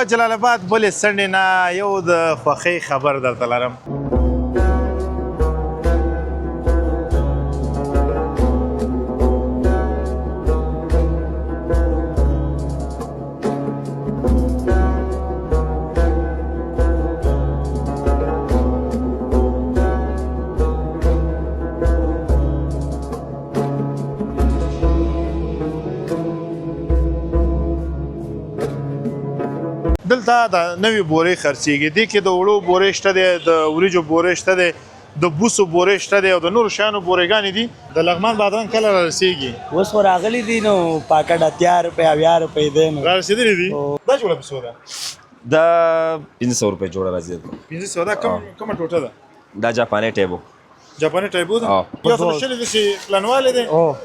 جلال آباد بلې څنډې نه یو د خوښۍ خبر درته لرم. دلته د نوې بورې خرڅېږي. دې کې د وړو بورې شته دی، د وریجو بورې شته دی، د بوسو بورې شته دی او د نورو شیانو بورېګانې دي. د لغمان بادرنګ کله رارسېږي؟ اوس خو راغلي دي نو پاکټ 80 روپۍ 80 روپۍ دی نو رارسېدلي دي. دا جوړه په څو ده؟ دا 500 روپۍ جوړه راځي. 500 دا کومه ټوټه ده؟ دا جاپاني ټیبو. جاپاني ټایپو ده. یو څه شل دي چې پلانواله دي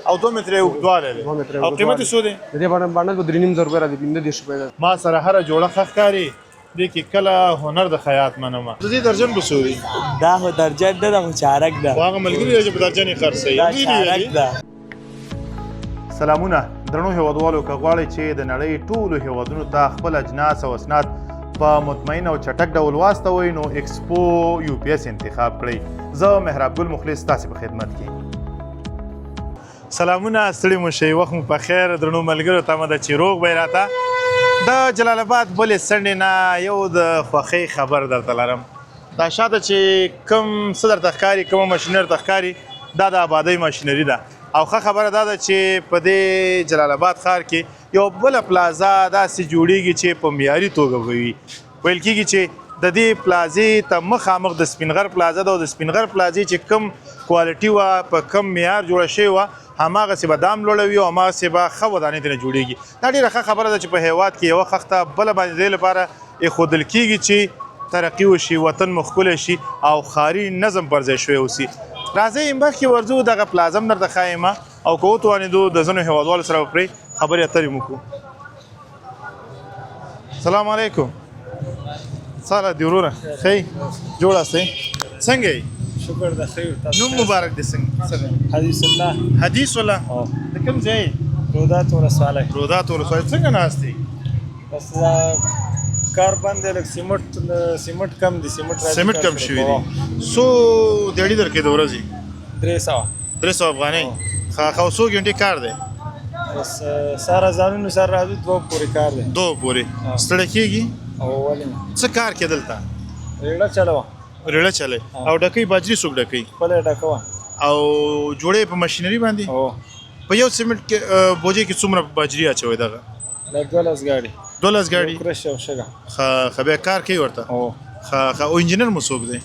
او 2 متره اوږدواله دي او قیمت یې څو دی؟ د دې باندې 3.5 روپۍ راځي 15 روپۍ. ما سره هر جوړه ښکاري دې کې کله هنر د خیاط منم. د دې درجن بسوري دا هو درجن ده خو چارک ده. واغه ملګری چې په درجن یې خرڅي. دا چارک ده. سلامونه درنو هیوادوالو، که غواړئ چې د نړۍ ټولو هیوادونو ته خپل اجناس او اسناد په مطمئن او چټک ډول واستوئ نو ایکسپو یو پی ایس انتخاب کړئ. زه مهراب ګل مخلص تاسې په خدمت کې. سلامونه، ستړي مو شئ، وخت مو په خیر. درنو ملګرو تمه ده چې روغ به راته. د جلال آباد بلې څنډې نه یو د خوښۍ خبر درته لرم. دا شاته چې کوم څه درته ښکاري، کومه ماشینري درته ښکاري، دا د آبادۍ ماشینري ده. او ښه خبره دا ده چې په دې جلال آباد ښار کې یو بله پلازا داسې جوړیږي چې په معیاري توګه به وي. ویل کېږي چې د دې پلازې ته مخامخ د سپینغر پلازا ده او د سپینغر پلازې چې کم کوالټي وه، په کم معیار جوړه شوې وه، هماغسې به دام لوړه وي او هماغسې به ښه ودانۍ ترې جوړېږي. دا ډېره ښه خبره ده چې په هېواد کې یوه خښته بله باندې دې لپاره ایښودل کېږي چې ترقي وشي، وطن مو ښکلی شي او ښاري نظم پر ځای شوی اوسي. راځئ مخکې ورځو، دغه پلازه هم درته ښایم او که وتوانېدو د ځینو هېوادوالو سره به پرې خبرې اترې مو وکړو. سلام علیکم. څه حالت دی وروره؟ ښه یې؟ جوړ یاستئ؟ څنګه یې؟ شکر د خیر. نوم مبارک دی څنګه؟ حدیث الله. حدیث الله. د کوم ځای یې؟ رودات ولسوالۍ. رودات ولسوالۍ. څنګه ناست دی؟ بس دا کار بند دی، لږ سیمنټ کم دی. سیمنټ کم شوي دي. څو دیاړي درکې د ورځې؟ 300 افغانۍ. ښه. څو غنټې کار دی؟ ساره ځانونو سره راځو 2 پورې کار دی. 2 پورې. ستړی کېږي؟ ولې نه. څه کار کې دلته؟ ریړه چلوه. ریړه چلی. او ډکۍ باجري څوک ډکوي؟ خپله یې ډکوه. او جوړې په ماشینري باندې؟ په یو سیمنټ کې بوجۍ کې څومره باجري اچوئ دغه؟ 12 ګاډي. 12 ګاډي؟ کرش او شګه. ښه بیا کار کوي ورته؟ ښه. او انجینر مو څوک دی؟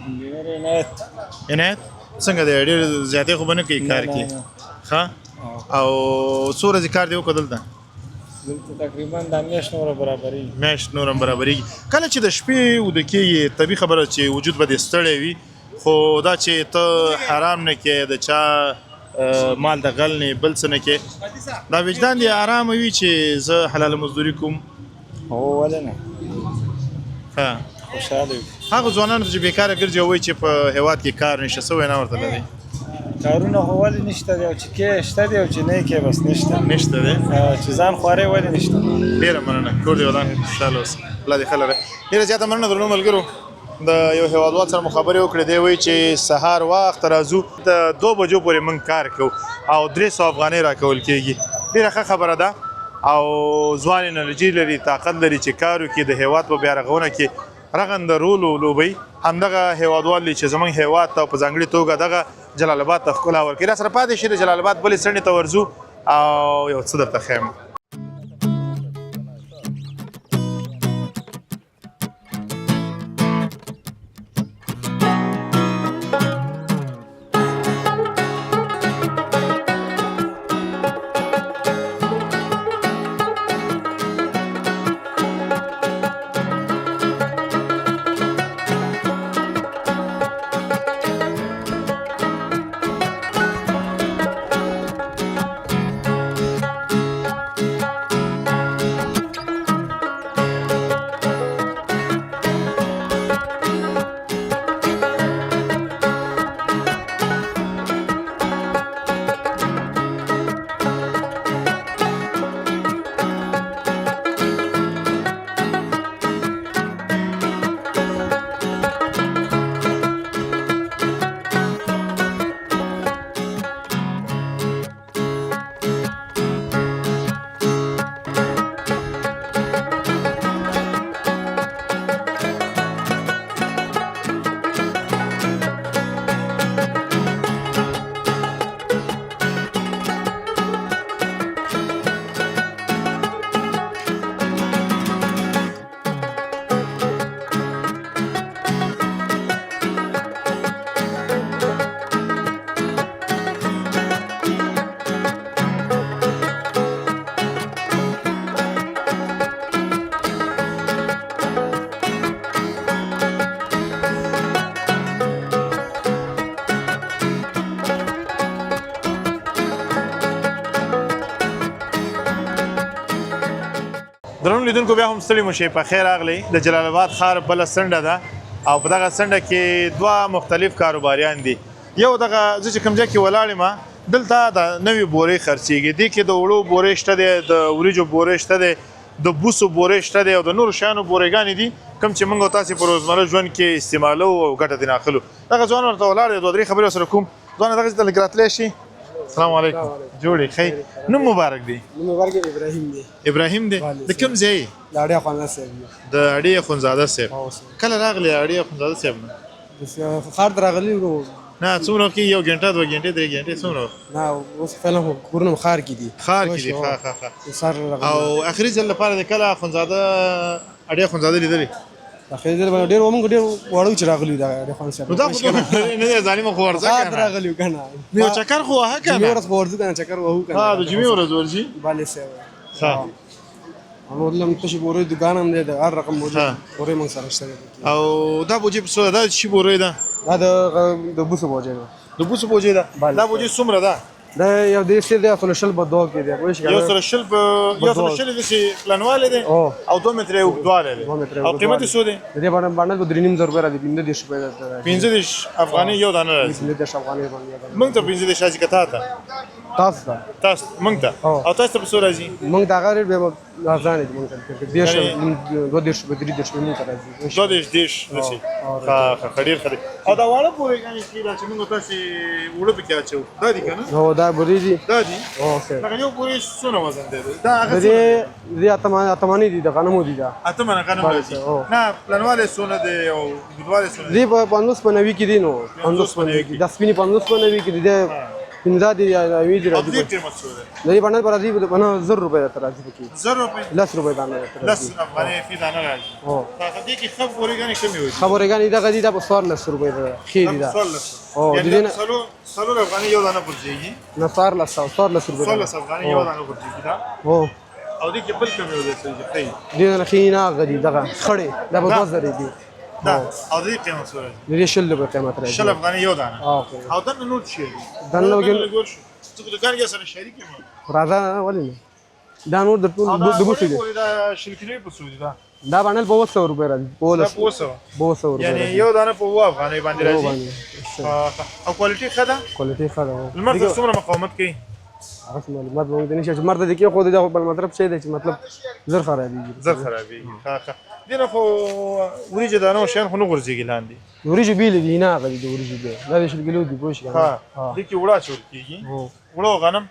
انجینر عنایت. عنایت څنګه دی؟ ډېر زیاتې خو به نه کوي کار کې؟ ښه. او څو ورځې کار دی وکړه دلته؟ دلته تقریبا د میاشت نوره برابرېږي. میاشت نور هم برابرېږي. کله چې د شپې وده کېږي طبیعي خبره چې وجود به دې ستړی وي، خو دا چې ته حرام نه کې، د چا مال د غل نه بل څه نه کې، دا وجدان دې ارامه وي چې زه حلاله مزدوري کوم؟ ولې نه. ښه. خوشحاله وي. هغه ځوانانو چې بېکاره ګرځي او وایي چې په هېواد کې کار نشته، څه وینا ورته لري؟ کارونه خو ولې نشته دی او چې کې شته دی او چې نه کې بس نشته. نشته دی چې ځان خوارې ولې نشته. ډېره مننه. کور دې ودان خوشحاله اوسه. الله دې ښه لري. ډېره زیاته مننه درنو ملګرو. د یو هېوادوال سره مو خبرې وکړې. دی وایي چې سهار وخت راځو د 2 بجو پورې موږ کار کوو او 300 افغانۍ راکول کېږي. ډېره ښه خبره ده او ځوان انرژي لري، طاقت لري چې کار وکړي، د هېواد په بیا رغونه کې رغنده رول ولوبوي. همدغه هېوادوال دی چې زموږ هېواد ته په ځانګړې توګه دغه جلال آباد ته ښکلا ورکوي. را سره پاتې شي، د جلال آباد بلې څنډې ته ورځو او یو څه درته ښیم. لیدونکو بیا هم ستړي مو شئ په خیر راغلی د جلال آباد ښار بله څنډه ده او په دغه څنډه کې دوه مختلف کاروباریان دي یو دغه زه چې کوم ځای کې ولاړ یم دلته د نوې بورې خرڅېږي دې کې د وړو بورې شته دی د وریجو بورې شته دی د بوسو بورې شته دی او د نورو شیانو بورېګانې دي کوم چې موږ او تاسې په روزمره ژوند کې استعمالوو او ګټه ترې اخلو دغه ځوان ورته ولاړ دی دوه درې خبرې ورسره کوم ځوانه دغه ځای ته لږ راتلی شي السلام علیکم جوړې ښه نوم مبارک دی مبارک ابراهیم دی ابراهیم دی د کوم ځای د اړیا خواندار صاحب د اړې اخندزاده صاحب کله راغلی اړې اخندزاده صاحب نه ښار ته راغلی ورو نه څومره وخت کې یو ګنټه دوه ګنټې درې ګنټې څومره وخت نه اوس فعلا خو کورونه مو ښار کې دي ښار کې دي سر او اخري ځل لپاره د کله اخندزاده اړې اخندزاده لیدلې اخري ځل باندې ډېر موږ ډېر وړو چې راغلي دا اړیا خان صاحب نو دا خو نه دی ظالم خو ورځه ښار کنه راغلی کنه نو چکر خو واه جمعې کنه ورځ خو ورځو کنه چکر وهو کنه ها د جمعې ورځ ورځي بالي صاحب ها نو لم تشي بورې دکان هم دی د هر رقم موجود بورې موږ سره شته او دا بوجي په سودا دا شي بورې ده دا د بوسو بوجي د بوسو بوجي ده دا بوجي څومره ده دا یو دې څه دی اصل شل بدو کې دی پوه شئ یو سره شل په یو سره شل د شي پلانواله ده او 2 متره اوږدواله ده او قیمت یې څو ده د دې باندې 3.5 روپے را دي 15 روپے ده 15 افغاني یو دانه راځي 15 افغاني باندې موږ ته 15 شاجي کته تا تاسو تاسو موږ ته او تاسو ته په څو راځي موږ دا غیر به ځان دي موږ ته دې شو 2 روپے 3 روپے موږ ته راځي دیش رسي ها خډیر خډیر او دا واړه پورې غانې چې دا چې موږ تاسو وړو پکې اچو دا دي کنه نو دا بوري دي دا دي اوکې دا یو پورې څونه وزن دی دا هغه دې اتمانی دي د غنمو دي دا اته منه غنم راځي نه پلانواله څونه دی او ګډواله څونه دې په 50 په 90 کې دي نو 50 په 90 کې د سپینې 50 په 90 کې دي پنځه دي یا وی دي او راځي دې قیمت څه ده دې باندې پر راځي په 1000 روپے تر راځي پکې 1000 روپے 10 روپے باندې 10 افغاني فی دانه راځي او هغه دې کې خب پورې غانې کمی وي خبرې غانې دا غدي دا په 10 روپے ده خې دي دا او دې نه سلو افغاني یو دانه پرځيږي نه 10 روپے 10 افغاني یو دانه پرځيږي دا او او دې کې بل کمی وي چې دې نه خې نه غدي دا خړې دا په 2000 دي دا او دې قیمت څه ده دې شل په قیمت راځي شل افغاني یو دانه اوکې او دا نوټ شي دا نو کې څه دکان کې سره شریک یم راځه ولې نه دا نور د ټول د بوسې دي دا شلکلې په سودی دا دا باندې په 200 روپے راځي په 200 روپے یعنی یو دانه په 2 افغاني باندې راځي او کوالټي ښه ده کوالټي ښه ده لمر څومره مقاومت کوي هغه معلومات مونږ نشي چې مرته کې خو دا بل مطلب څه دی چې مطلب زر خرابېږي زر خرابېږي ښه دینه خو وریجې دانه او شیان خو نه غورځېږي لاندې وریجې بیل دي نه غلي دي وریجې دي دا د شلګلو دي پوه شي ها دې کې وړا چول کېږي وړو غنم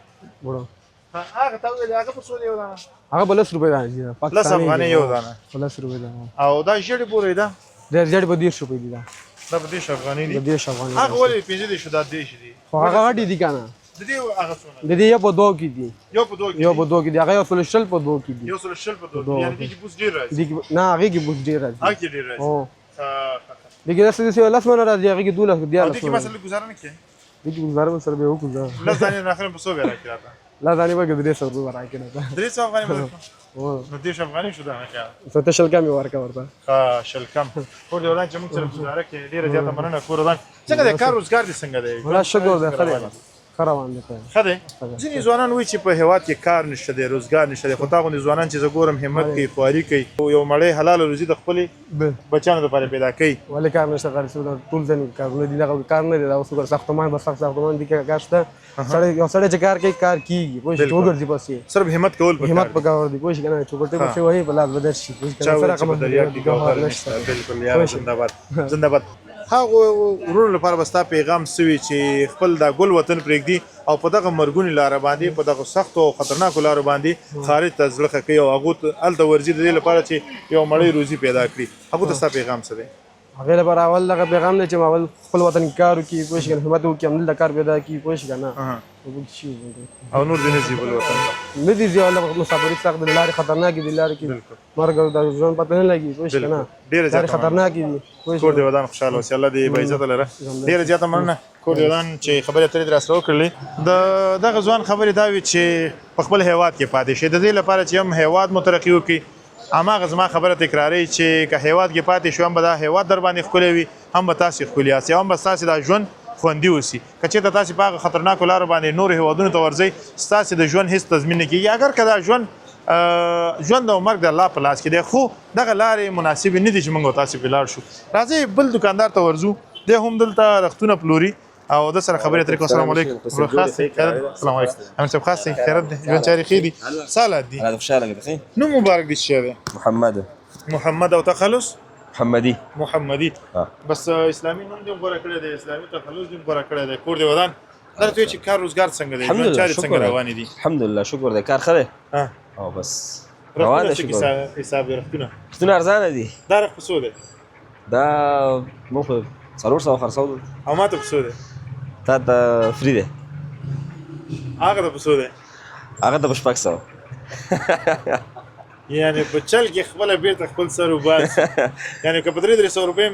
وړو هغه ته ویل هغه په څو دی ودانه هغه بل 10 روپے راځي پاکستاني افغاني یو دانه 10 روپے ده او دا ژړې پورې ده ډېر ډېر په 10 روپے دي دا په 10 افغاني دي 10 افغاني هغه ولې 15 دي شو دا 10 دي خو هغه غټي دي کنه د دې هغه څونه د دې یو په 2 کې دي یو په 2 کې یو په 2 کې دي هغه یو شل په 2 کې دي یو سل شل په 2 یعنی دې کې بوس ډیر راځي نه هغه کې بوس ډیر راځي هغه کې ډیر راځي او دغه څه څه لاس مونږ راځي هغه کې 2 لک دی او دې کې مثلا گزاره نه کوي دې گزاره سره به وکړو لاس باندې راخره په 100 راکړه لا ځانې به 300 روپے راکړه 300 افغاني او نو 300 افغاني شو دا نه کار څه شل کم ورکا ورته ها شل کم کور دی وران چې موږ سره گزاره کې ډیره زیاته مننه کور وران څنګه د کار روزګار دي څنګه دی ولا شکر ده خروان دي خده ځینې ځوانان وایي چې په هیواد کې کار نشته دی روزګار نشته دی خو تا غوندې ځوانان چې زه ګورم همت کوي خواري کوي یو مړی حلاله روزي د خپلې بچیانو لپاره پیدا کوي ولې کار نشته کار ټول ځین کارونه دي دغه کار نه دی دا اوس ګر ساختمان بس ساختمان دي کې کار شته سړی یو سړی چې کار کوي کار کیږي پوه شي وګرځي پسې صرف همت کول پکار همت پکار دي پوه شي کنه چوکټه پسې وایي بلاد بدر شي پوه شي کنه سره کوم دریا کې ګوهر نشته بالکل یا زنده‌باد زنده‌باد هغه ورونو لپاره بستا پیغام سوي چې خپل د ګل وطن پرېږدي او په دغه مرګونی لار باندې په دغه سخت او خطرناکو لار باندې خارج ته ځلخه کوي او هغه الته ورځي د دې لپاره چې یو مړی روزي پیدا کړي هغه ته پیغام څه دی هغه لپاره اول دغه پیغام دی چې اول خپل وطن کار وکړي پوه شي کنه همت وکړي عمل د کار پیدا کړي پوه شي کنه او نور دې نه زی بل وطن نه دي زی الله مسافرۍ سخت د لارې خطرناک دي لارې کې مرګ او د ژوند پته نه لګي پوه شي کنه ډیره زیاته خطرناک دي کور دی ودان خوشاله اوسې الله دې به عزت لره ډیره زیاته مننه کور دی ودان چې خبره ترې دراسته وکړلې دغه ځوان خبرې دا وي چې په خپل هیواد کې پاتې شي د دې لپاره چې هم هیواد مو ترقي وکړي هماغه زما خبره تکراري چې که هیواد کې پاتې شو هم به دا هیواد در باندې ښکلی وي هم به تاسې ښکلي یاست هم به ستاسې دا ژوند خوندي اوسي که چېرته تاسې په هغه خطرناکو لارو باندې نورو هیوادونو ته ورځئ ستاسې د ژوند هېڅ تضمین نه کېږي اگر که دا ژوند ژوند او مرګ د الله په لاس کې دی خو دغه لارې مناسبې نه دي چې موږ او تاسې پرې لاړ شو راځئ بل دکاندار ته ورځو دی هم دلته رختونه پلوري او د سره خبرې اترې کوو السلام علیکم خاص دی السلام علیکم امین صاحب خاص دی خیرت دی ژوند چارې ښې دي سالات دي هذا خوشاله كده نوم مبارک دي څه دی محمد محمد او تخلص محمدي محمدي بس اسلامي نوم دې غوړه کړی دی اسلامي تخلص دې غوړه کړی دی کور دی ودان درته چې کار روزګار څنګه دی ژوند چارې څنګه روانې دي الحمد لله شکر ده کار خره او بس روانه شکر حساب رختونه ختونه ارزانه دي دا رخ پسو دی دا مو په 400 خرڅو او ماته پسو دی تا ته فری ده هغه ته پسو دی هغه ته پښپاک سو یعنی په چل کې خپل بیرته خپل سر وباس یعنی که په 300 روپۍ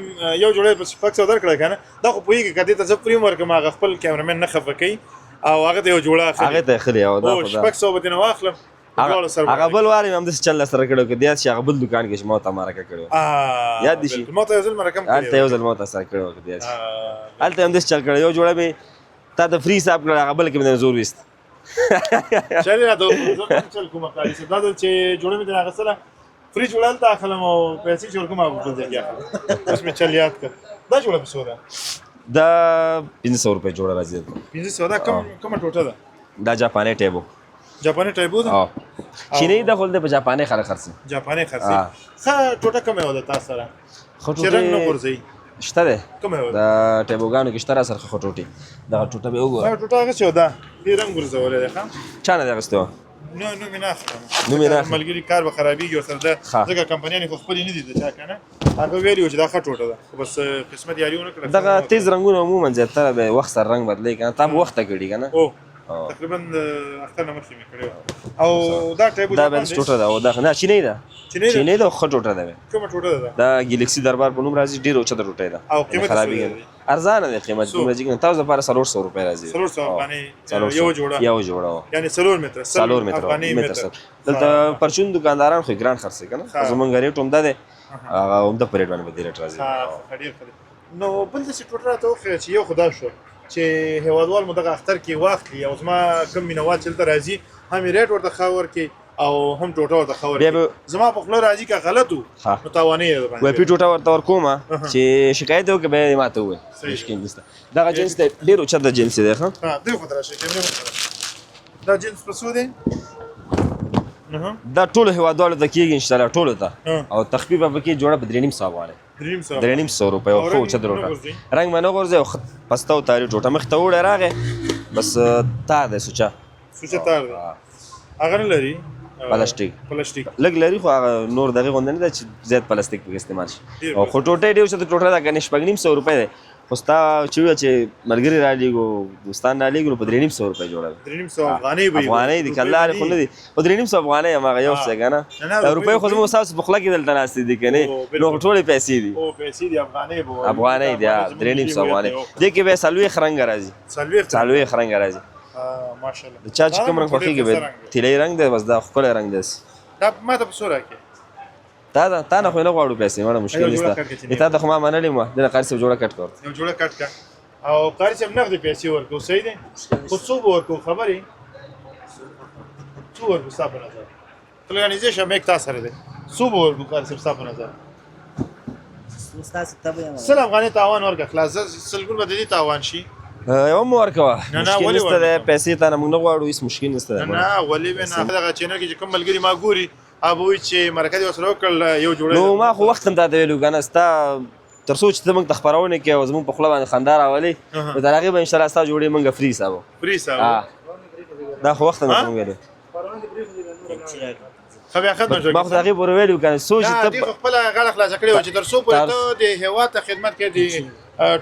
یو جوړې په شپږ سو درکړه کنه دا خو پوېږي کدی ته زه پریم ورکم هغه خپل کیمرامین نه خفه کوي او هغه ته یو جوړه اخلي هغه ته خلی او دا او شپږ سو به نه واخلم هغه بل واري هم د چل سره کړو کې دیا چې هغه بل دکان کې ما ته مارکه کړو یاد دي شي ما ته یو ځل مرکم کړو الته یو ځل ما ته سره کړو کې دیا الته هم د چل کړو یو جوړه به تا د فری حساب کړو هغه بل کې مې زور وست چل را دوه چل کومه کاری څه دا چې جوړه مې هغه سره فری جوړال ته اخلم او پیسې جوړ کوم او بل ځای کې اخلم اوس مې چل یاد کړ دا جوړه په سودا دا 500 روپے جوړه راځي 500 دا کومه ټوټه ده دا جاپاني ټیبو جاپاني ټیبو ده چینی د خپل د جاپاني خلک خرڅي جاپاني خرڅي ښه ټوټه کومه وده تاسو سره خټوټه رنگ نه ورځي شته ده کومه وده دا ټیبوګانو کې شته سره خټوټي دا ټوټه به وګوره دا ټوټه هغه څه ده دې رنگ ورځولې ده ښه چانه دا غستو نو مې نه اخلم نو مې نه ملګری کار به خرابېږي ورسره ده ځکه کمپنیانې خو خپلې نه دي د چا که نه هغه ویلي و چې دا ښه ټوټه ده خو بس قسمت یاري ونه کړه دغه تیز رنګونه عموما زیاتره به وخت سره رنګ بدلوي که نه تا به وخته کړي که نه تقریبا اختر نه مخکې مې کړی او دا ټیبو دا بل ټوټه ده او دا نه چینی ده چینی ده خو ټوټه ده کومه ټوټه ده دا ګلیکسي دربار په نوم راځي ډیر اوچته ټوټه ده او قیمت خرابېږي ارزانه ده قیمت دومره چې تاسو لپاره 400 روپۍ راځي 400 افغاني یو جوړه یعنی 4 متر افغاني متر دلته پرچون دکانداران خو ګران خرڅي کنه زمونږ ریټ هم ده هغه هم د پریډ باندې بدیل راځي نو بل څه ټوټه ته خو چې یو خدا شو چې هوادوال مو دغه اختر کې واخلي او زما کم مینوال چې دلته راځي هم ریټ ورته خاور کې او هم ټوټه ورته خاور کې زما په خپل راځي که غلط وو نو تاوانې ده باندې وای پی ټوټه ورته ورکومه چې شکایت وکړي به ماته وای مشکل نشته دغه جنس ته ډیر اوچت د جنس دی ښه دوی خو درشه کیمرې دا جنس په سو دی دا ټول هوادوالو ته کېږي انشاءالله ټولو ته او تخفیف به پکې جوړه په 350 افغانۍ 350 روپۍ او خو اوچت ټوټه رنګ به نه غورځي او پسته او تاري ټوټه مخ ته وړی راغی بس تار دی سوچه تار دی هغه نه لري پلاستیک لږ لري خو هغه نور دغه غونډه نه ده چې زیات پلاستیک پکې استعمال شي او خو ټوټه ډېر اوچته ټوټه ده که نه 950 روپۍ دی خو ستا چې وایي چې ملګري رالیږو دوستان رالیږو نو په 350 روپۍ جوړه ده 350 افغانۍ به افغانۍ دي که لارې خو نه دي په 350 افغانۍ هماغه یو څه که نه روپۍ خو زموږ ستاسو په خوله کې دلته ناستې دي که نه نو ټولې پیسې دي افغانۍ دي 350 افغانۍ دې کې به 40 رنګه راځي 40 رنګه راځي ماشاءالله د چا چې کوم رنګ خوښېږي به طلایي رنګ دی بس دا ښکلی رنګ دی دا ما ته په څو راکړې تا نه خو نه غواړو پیسې مړه مشکل نشته تا ته خو ما منلې وه دې نه قاري صاحب جوړه کټ کړ یو جوړه کټ کړه او قاري صاحب نغدې پیسې ورکړو صحیح دی خو څو به ورکړو خبرې څو ورکړو ستا په نظر ارګنایزیشن مې تا سره دی څو به ورکړو قاري صاحب ستا په نظر سل افغانۍ تاوان ورکړه خلاص سلګون به د دې تاوان شي یو مو ورکوه مشکل نشته دی پیسې تا نه موږ نه غواړو هېڅ مشکل نشته دی نه ولې به نه دغه چینل کې چې کوم ملګري ما ګوري هغه به وایي چې مرکه دې ورسره وکړل یو جوړه نو ما خو وخت هم تا ته ویلو که نه ستا تر څو چې ته موږ ته خپرونه کوې او زموږ په خوله باندې خندا راولې نو تر هغې به انشاءالله ستا جوړې موږ فری حساب دا خو وخت هم ته موږ ویلو ما خو د هغې پورې ویلي وو که نه څو چې ته خپله غاړه خلاصه کړې وه چې تر څو پورې ته د هېواد ته خدمت کوې د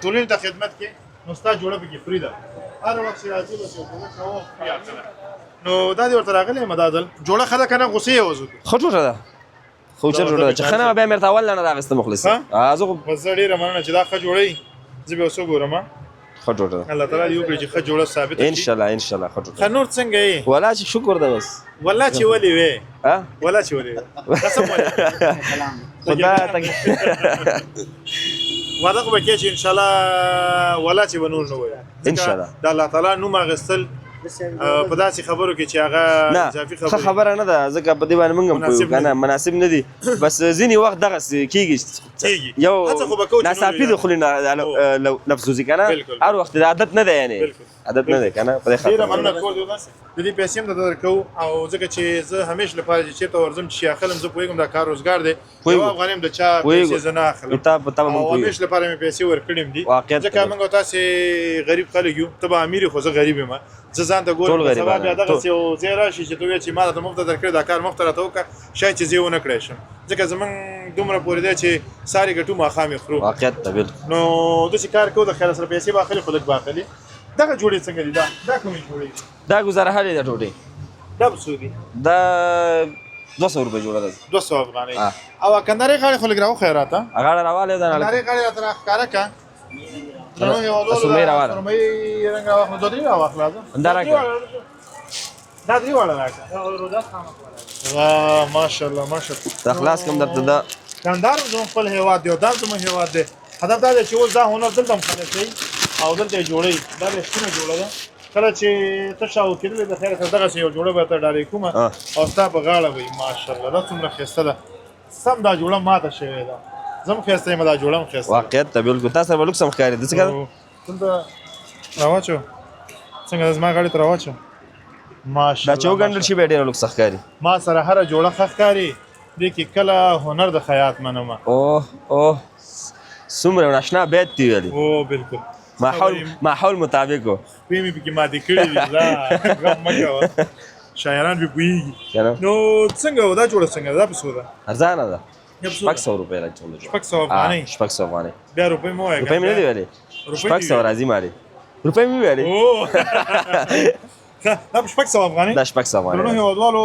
ټولنې ته خدمت کوې نو ستا جوړه پکې فری ده هر وخت چې راځي بس یو کومه کوو نو دا دې ورته راغلی یم دا ځل جوړه ښه ده که نه غوسې یې وځو ښه ټوټه ده خو اوچه ټوټه ده چې ښه نه وه بیا مې ورته اول نه راغېسته مخلص زه خو بس زه ډېره مننه چې دا ښه جوړه وي زه به اوس وګورم ښه ټوټه ده الله تعالی دې وکړي چې ښه جوړه ثابته شي انشاءالله ښه ټوټه ښه نور څنګه یې والله چې شکر ده بس والله چې ولې وې والله چې ولې وې قسم ولې خدا وعده خو به کې چې انشاءالله والله چې به نور نه وایي انشاءالله د الله تعالی نوم اخیستل په داسې خبرو کې چې هغه نه اضافي ښه خبره نه ده ځکه په دې باندې موږ هم پوهیږو که نه مناسب نه دي بس ځینې وخت دغسې کېږي یو هڅه خو به کوو چې ناڅاپي د خولې نه لفظ وځي که نه هر وخت د عادت نه دی یعنې عادت نه دی که نه په دې ډېره خاطر مننه کور دې د دې پیسې هم درته درکوو او ځکه چې زه همیش لپاره چې چېرته ورځم چې شي اخلم زه پوهېږم دا کار روزګار دی یو افغانۍ هم د چا پیسې زه نه اخلم او همیش لپاره مې پیسې ورکړې هم دي ځکه موږ او تاسې غریب خلک یو ته به امیر یې خو زه غریب یم زه ځان ته ګورم سبا بیا دغسې یو ځای راشي چې ته وایې چې ما درته مفته درکړې دا کار مفته راته وکړه شاید چې زه یې ونه کړی شم ځکه زموږ دومره پورې دی چې ساري ګټو ماښام یې خورو واقعیت ته بالکل نو داسې کار کوو د خیر سره پیسې به اخلي خو لږ به اخلي دغه جوړې څنګه دي دا کومې جوړې دي دا ګزاره حالې ده ټوټې دا په څو دي دا 200 روپۍ جوړه ده 200 افغانۍ او کندهاري غاړې خو لږ راوښیه راته غاړه راوالی ده کندهاري غاړې راته راښکاره کړه درنو هېوادوالو سرمۍ راواله سرمۍ رنګ راواخله دوه درې راواخله دا راکړه دا درې واړه راکړه ماشاءالله ماشاءالله دا خلاص کړم درته دا کندهار زموږ خپل هېواد دی او دا زموږ هېواد دی هدف دا دی چې اوس دا هنر دلته هم خلک کوي او دلته یې جوړوي دا رښتینه جوړه ده کله چې ته شاو کېدلې د خیره سره دغسې یو جوړه به ته ډالۍ کومه او ستا په غاړه وي ماشاءالله دا څومره ښایسته ده سم دا جوړه ماته شوې ده زه هم ښایسته یم دا جوړه هم ښایسته واقعیت ته بالکل تا سره به لوکس هم ښکاري ده څه کوه دلته راواچو څنګه د زما غاړې ته راواچو دا ماشاءالله چې وګنډل شي بیا ډېره لوکس ښکاري ما سره هره جوړه ښه ښکاري دې کې کله هنر د خیاط منمه اوه اوه څومره یو ناشنا بیت دی ویلي او بالکل ماحول مطابق و پې مې پکې ماتې کړي دي لا غم مه کوه شاعران پې پوهېږي نو څنګه و دا جوړه څنګه ده دا په څو ده ارزانه ده 600 روپۍ راځي 600 افغانۍ 600 افغانۍ بیا روپۍ مه وایه روپۍ مې نه دي ویلې 600 راځي مالې روپۍ مې ویلې دا 600 افغانۍ دا 600 افغانۍ درنو هېوادوالو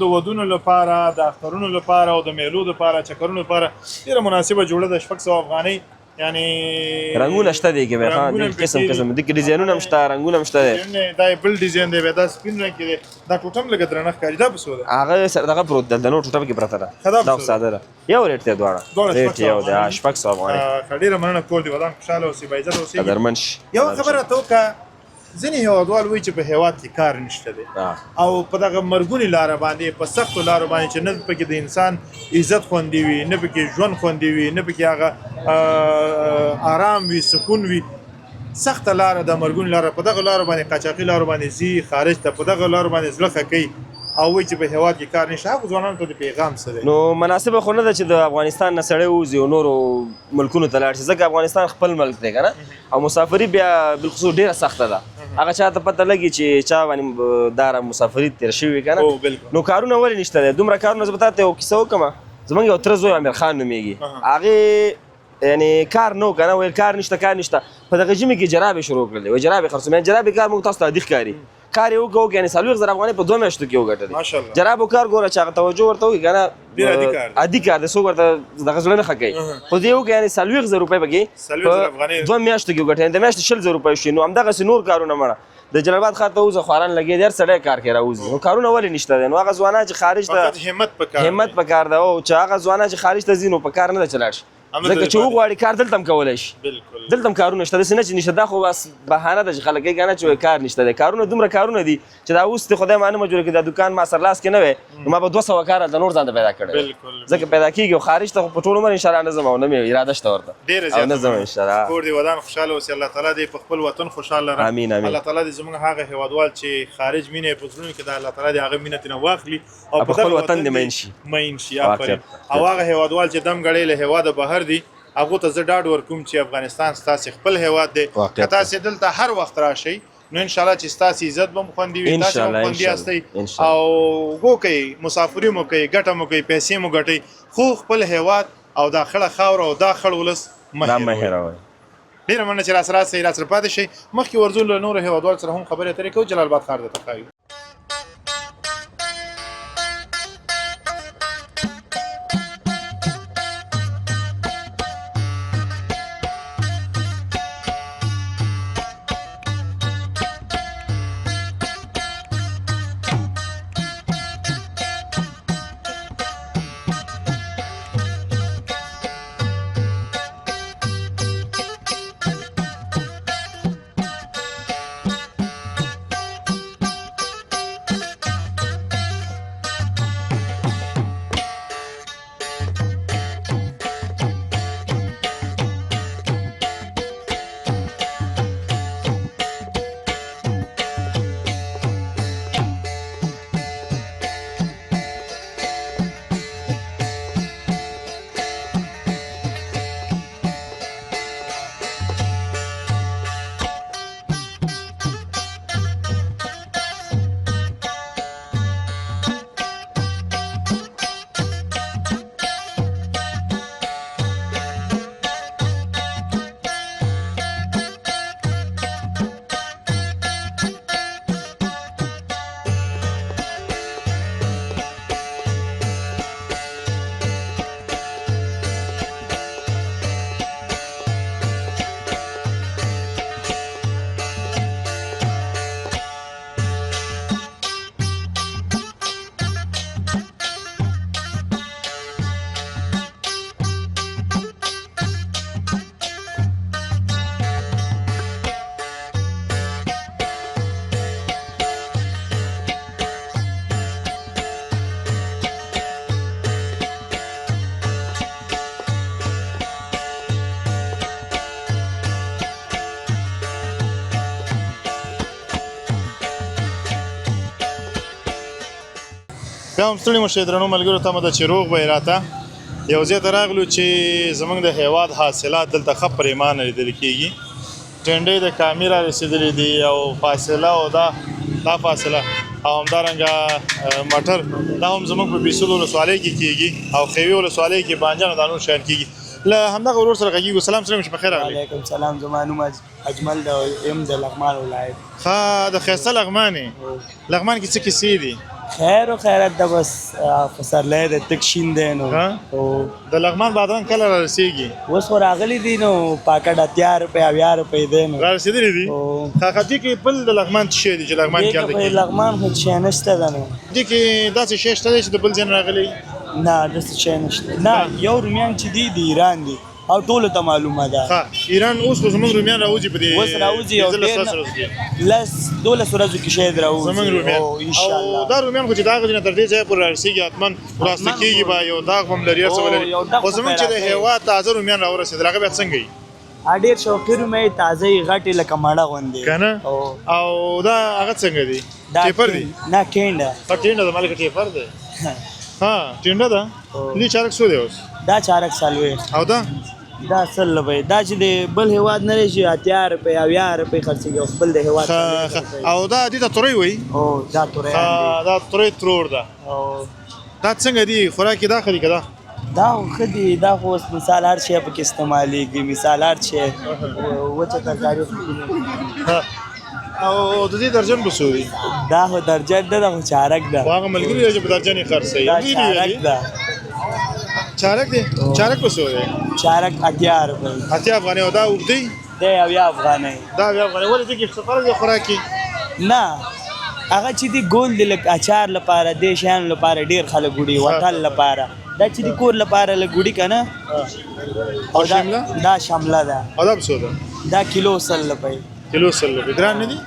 د ودونو لپاره د اخترونو لپاره او د میلو لپاره چکرونو لپاره ډېره مناسبه جوړه ده 600 افغانۍ یعنې رنګونه شته دی کې بیا قسم قسم دي کې ډیزاینونه هم شته رنګونه هم شته دی دا بل ډیزاین دی بیا دا سپین رنګ کې دی دا ټوټه هم لږه درنه ښکاري دا په څو ده هغه سره دغه پروت ده د نور ټوټه پکې پرته ده دا ساده ده یو ریټ دی دواړه ریټ یو دی 600 افغانۍ ډېره مننه کور دې ودان خوشحاله اوسئ باعزته اوسئ قدرمن شي یو خبره راته وکړه ځینې هېوادوال وایي چې په هېواد کې کار نشته دی او په دغه مرګونې لاره باندې په سختو لارو باندې چې نه پکې د انسان عزت خوندي وي نه پکې ژوند خوندي وي نه پکې هغه آرام وي سکون وي سخته لاره د مرګونې لاره په دغه لارو باندې قاچاقي لارو باندې ځي خارج ته په دغه لارو باندې زړه ښه کوي او وایي چې په هېواد کې کار نشته هغو ځوانانو ته د پیغام څه دی نو مناسبه خو نه ده چې د افغانستان نه سړی ووځي او نورو ملکونو ته لاړ شي ځکه افغانستان خپل ملک دی که نه او مسافري بیا بالخصوص ډېره سخته ده هغه چاته پته لګي چې چا باندې داره مسافري تېر شوي که نه نو کارونه ولې نشته دی دومره کارونه زه به تاته یو کیسه وکړم زموږ یو تره زوی امیر خان نومېږي هغې یعنې کار نه و که نه ویل کار نشته په دغه ژمي کې جرابې شروع کړلې وایي جرابې خرڅوم یعنې جرابې کار موږ تاسو ته عادي ښکاري کار یې وکړو یعنې 40,000 افغانۍ په 2 میاشتو کې وګټلې جرابو کار ګوره چې هغه توجه ورته وکړي که نه عادي کار دی څوک ورته دغه زړه نه ښه کوي خو دې وکړي یعنې 40,000 روپۍ پکې په 2 میاشتو کې وګټي د میاشتې 20,000 روپۍ شي نو همدغسې نور کارونه مړه د جلال آباد ښار ته وځه خواران لګېدي هر سړی کار کې راوځي نو کارونه ولې نشته دی نو هغه ځوانان چې خارج ته همت پکار ده او چې هغه ځوانان چې خارج ته ځي نو په کار نه ده چې لاړ شي ځکه چې وغواړي کار دلته هم کولی شي دلته هم کارونه شته داسې نه چې نشته دا خو بس بهانه ده چې خلک یې که نه چې کار نشته دی کارونه دومره کارونه دي چې دا اوس دې خدای معلومه جوړه کړي دا دوکان ما سرلاس کې نه وی نو ما به 200 کار هلته نور ځان ته پیدا کړی ځکه پیدا کېږي او خارج ته خو په ټول عمر انشاءالله نه ځم او نه مې اراده شته ورته او نه ځم انشاءالله کور دې ودان خوشحاله اوسي الله تعالی دې په خپل وطن خوشحاله لره امین امین الله تعالی دې زموږ هغه هېوادوال چې خارج مینه یې په زړونو کې ده الله تعالی دې هغه مینه ترېنه واخلي او په خپل وطن دې مین شي آفرین او هغه هېوادوال چې دم ګړی له هېواده بهر دي هغو ته زه ډاډ ورکوم چې افغانستان ستاسې خپل هېواد دی که تاسې دلته هر وخت راشئ نو انشاءالله چې ستاسې عزت به هم خوندي وي تاسې هم خوندي یاستئ او ګو کوئ مسافري مو کوئ ګټه مو کوئ پیسې مو ګټئ خو خپل هېواد او دا خړه خاوره او دا خړ ولس مه هېروئ ډېره مننه چې راسره راسئ راسره پاتې شئ مخکې ورځو له نورو هېوادوالو سره هم خبرې اترې کوو جلال آباد ښار درته ښایو دا هم ستړي مو شئ درنو ملګرو تمه ده چې روغ به یې راته یو ځای ته راغلو چې زموږ د هیواد حاصلات دلته ښه پریمانه لیدل کېږي ټنډۍ د کامې را رسېدلې دي او فاصله او دا فاصله او همدارنګه مټر دا هم زموږ په بیسل ولسوالۍ کې کېږي او خیوي ولسوالۍ کې بانجان او دا نور شیان کېږي له همدغه ورور سره غږیږو سلام سلام چې بخیر راغلی وعلیکم سلام زما نوم اجمل د یم د لغمان ولایت ښه د ښایسته لغمان یې لغمان کې څه کیسې دي خیر و خیرت ده بس پسرلی د تک شین دی نو او د لغمان بادرنګ کله را رسېږي اوس خو راغلی دي نو پاکټ 80 روپۍ 80 روپۍ دی نو را رسېدلي دي خاخدي کې بل د لغمان څه شی دي چې لغمان کې هلته کېږي لغمان خو شی نشته ده نو دې کې داسې شی شته دی چې د بل ځای نه راغلی نه داسې شی نشته نه یو رومیان چې دي د ایران دي او ټولو ته معلومه ده ایران اوس خو زموږ رومیان راوځي په دې اوس راوځي او ډېر 12 ورځو کې شاید راوځي زموږ رومیان انشاءالله او دا رومیان خو چې داغ دي نه تر دې ځایه پورې رارسېږي حتما راسته کېږي به یو داغ هم لري هر څه به لري خو زموږ چې د هېواد تازه رومیان راورسېدل هغه بیا څنګه وي ډېر شوقي رومۍ تازه یې غټې لکه مڼه غوندې که نه او دا هغه څنګه دي ټیپر دي نه ټینډه ټینډه د مالګه ټیپر دی ها ټینډه ده دې چارک څو دی اوس دا چارک سالوي او دا سل روپۍ دا چې د بل هېواد نه راشي 80 روپۍ 80 روپۍ خرڅېږي او خپل د هېواد او دا دې ته تورۍ وایي دا تورۍ دا تورۍ ترور ده دا څنګه دي خوراک یې دا ښه دي که دا خو ښه دي دا خو اوس مثال هر شی پکې استعمالېږي مثال هر شی وچه ترکاري او د دې درجن به څو دي دا خو درجن ده دا خو چارک ده خو هغه ملګري دی چې په درجن یې خرڅوي دا چارک ده چارک دی چارک به څو دی چارک 80 روپۍ 80 افغانۍ او دا اوږد دی دی 80 افغانۍ دا 80 افغانۍ ولې دې کې څه فرق دی خوراک کې نه هغه چې دی ګول دی لکه اچار لپاره دې شیانو لپاره ډېر خلک وړي وټل لپاره دا چې د کور لپاره لږ وړي که نه او دا شمله ده او دا څو ده دا کیلو 100 روپۍ کیلو 100 روپۍ ګران نه دي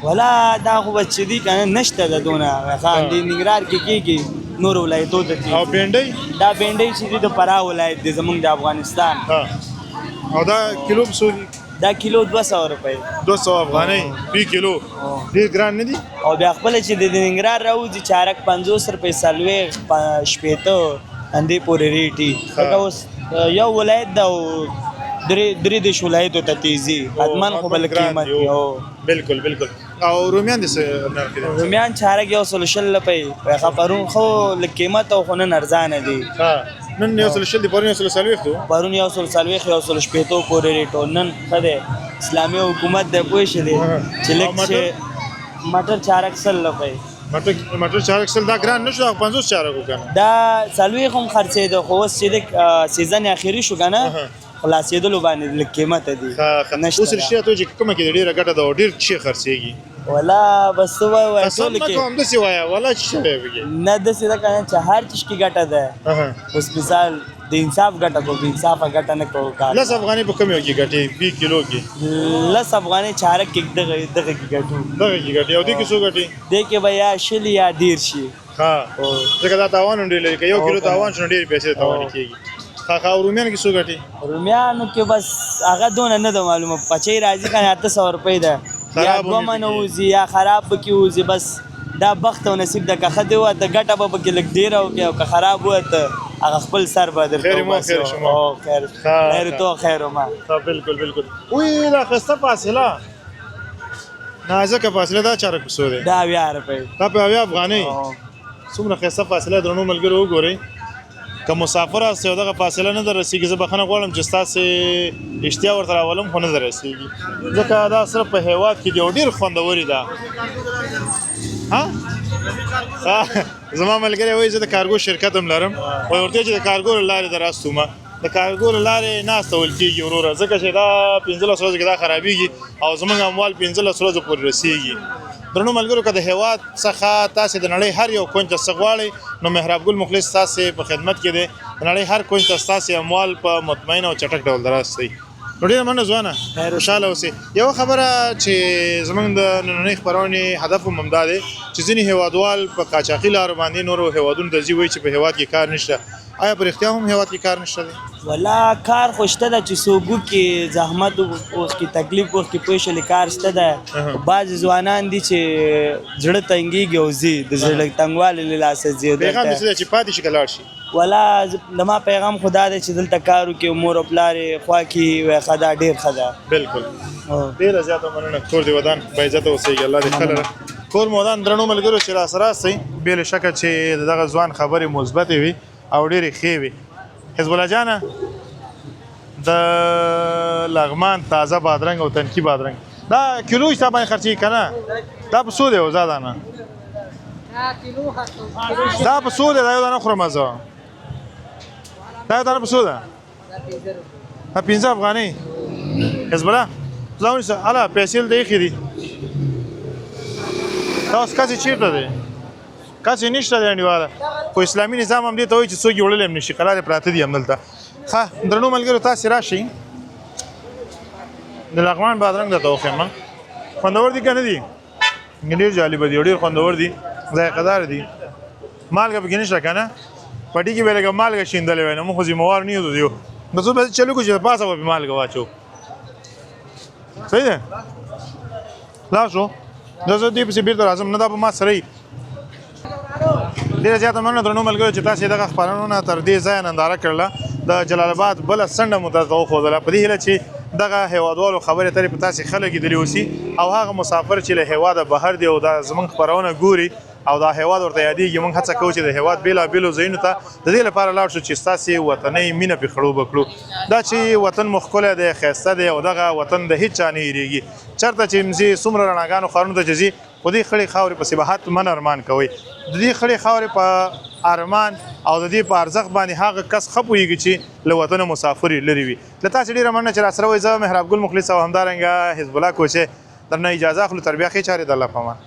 ولا دا خو بس چې دي که نه نشته ده دونه د ننګرهار کې کېږي نور ولایتو ته او بینډۍ دا بینډۍ چې دي د فراه ولایت دی زموږ د افغانستان او دا کیلو څو دي دا کیلو 200 روپۍ 200 افغانۍ پی کیلو ډېر ګران نه دي او بیا خپله چې د ننګرهار راوځي چارک 50 روپۍ 40 شپېته اندې پورې ریټي لکه اوس یو ولایت ده او درې دېرش ولایتو ته تیزي حتما خو بل قیمت وي بالکل بالکل او رومیان دې څه نرخ دي رومیان چارک 120 روپۍ پرون خو لږ قیمت او خو نن ارزانه دي نن 120 دي پرون 140 دي پرون 140 140 پورې ریټ او نن ښه دی اسلامي حکومت دی پوه شې دی چې لږ مټر چارک 100 روپۍ مټر چارک سل دا ګران نشو 50 چارک وکنه دا سلوي هم خرڅېده خو اوس چې د سیزن اخیری شو کنه خلاصېدلو باندې لږ قیمت دي اوس رښتیا ته چې کومه کې ډېره ګټه ده او ډېر شي خرڅېږي ولا بس وای ټول کې کوم دسي وای ولا چې نه دسي دا کنه چې هر چیز کې ګټه ده اوس مثال د انصاف ګټه کو د انصاف ګټه نه کو کار 10 افغانۍ په کومه کې ګټي 2 کیلو کې 10 افغانۍ چارک کې دغه کې ګټو دغه کې ګټي او دې کې څو ګټي دې کې بیا شل یا ډیر شي ځکه دا تاوان ډېر لري که یو کیلو تاوان شنو ډېر پیسې تاوان کېږي او رومیان کې څو ګټي رومیانو کې بس هغه دونه نه ده معلومه پچې راځي کنه 800 روپۍ ده یا دوه منه وځي یا خراب به کې وځي بس دا بخت او نصیب ده که ښه دی وته ګټه به پکې لږ ډېره وکړي او که خراب وته هغه خپل سر به درته خیر تو خیر ما بالکل بالکل وی دا ښایسته فاصله نازکه فاصله دا چارک څو دی دا 80 روپۍ دا په 80 افغانۍ څومره ښایسته فاصله درنو ملګرو وګورئ که مسافر هستئ او دغه فاصله نه در رسېږي زه بخښنه غواړم چې ستاسې اشتیا ورته راولم خو نه در رسېږي ځکه دا صرف په هېواد کې دی او ډېر خوندورې ده زما ملګری وایي زه د کارګو شرکت هم لرم وایي ورته چې د کارګو له لارې د راستومه د کارګو له لارې ناستول کېږي وروره ځکه چې دا 15 ورځو کې دا خرابېږي او زموږ اموال 15 ورځو پورې رسېږي درنو ملګرو که د هېواد څخه تاسې د نړۍ هر یو کونج ته څه غواړئ نو مهراب ګل مخلص ستاسې په خدمت کې دی د نړۍ هر کونج ته ستاسې اموال په مطمئن او چټک ډول دراستئ نو ډېره مننه ځوانه خوشحاله اوسئ یوه خبره چې زموږ د نننۍ خپرونې هدف هم همدا دی چې ځینې هېوادوال په قاچاقي لارو باندې نورو هېوادونو ته ځي وایي چې په هېواد کې کار نشته آیا په رښتیا هم هیواد کې کار نشته دی؟ ولا کار خو شته ده چې څوک وکړي زحمت وکړي تکلیف وکړي پوه شولې کار شته ده بعضې ځوانان دي چې زړه تنګېږي او ځي د زړه تنګوالي له لاسه ځي پیغام دې څه دی چې پاتې شي که لاړ شي؟ ولا زما پیغام خو دا دی چې دلته کار وکړي مور او پلار یې خوا کړي وایي ښه ده ډېر ښه ده بالکل ډېره زیاته مننه کور دې ودان باعزته اوسېږي الله دې ښه لره کور مو ودان درنو ملګرو چې راسره راسئ بې له شکه چې د دغه ځوان خبرې مثبتې وي او ډېرې ښې وي حزب الله جانه د لغمان تازه بادرنګ او تنکي بادرنګ دا کیلو حساب باندې خرچېږي که نه دا په څو دی او زه دانه دا په څو دی دا یو دانه خورم زه دا یو دانه په څو ده دا 15 افغانۍ حزب الله زه ونیسه هله پیسې دلته ایښې دي دا اوس کسې چېرته دی کسې نشته دی انډیواله خو اسلامي نظام هم دې ته وایي چې څوک یې وړلی هم نشي قرارې پراته دي همدلته ښه درنو ملګرو تاسې راشئ د لغمان بادرنګ درته وښیم خوندور دي که نه دي ډېر جالبه دي ډېر خوندور دي ذایقهدار دي مالګه پکې نشته که نه پټي کې به یې لږه مالګه شیندلې وای نو موږ خو ذمهوار نه یو دیو نو څه به چلو کړو چې د پاسه به پې مالګه واچو صحیح دی لاړ شو زه دې پسې بېرته راځم نه دا په ما سره یي ډېره زیاته مننه درنو ملګرو چې تاسې دغه خپرونونه تر دې ځایه ننداره کړله د جلال آباد بله څنډه مو درته وښودله په دې هیله چې دغه هیوادوالو خبرې اترې په تاسې ښه لګېدلې اوسي او هغه مسافر چې له هیواده بهر دی او دا زموږ خپرونه ګوري او دا هیواد ورته یادېږي موږ هڅه کوو چې د هیواد بېلابېلو ځایونو ته د دې لپاره لاړ شو چې ستاسې وطنۍ مینه پرې خړوبه کړو دا چې وطن مو ښکلی دی ښایسته دی او دغه وطن د هېڅ چا نه هېرېږي چېرته چې ځي څومره رڼاګانو ښارونو ته چې ځي خو دې خړې خاورې پسې به حتمن ارمان کوئ د دې خړې خاورې په ارمان او د دې په ارزښت باندې هغه کس ښه پوهېږي چې له وطنه مسافر یې لرې وي له تاسې ډېره مننه چې راسره وئ زه محراب ګل مخلص او همدارنګه حزب الله کوچې درنه اجازه اخلو تر بیا ښې چارې د الله په امان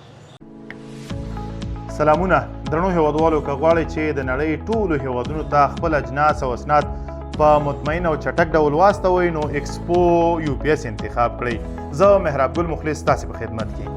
سلامونه درنو هیوادوالو که غواړئ چې د نړۍ ټولو هیوادونو ته خپل اجناس او اسناد په مطمئن او چټک ډول واستوئ نو ایکسپو UPS انتخاب کړئ زه محراب ګل مخلص تاسې په خدمت کې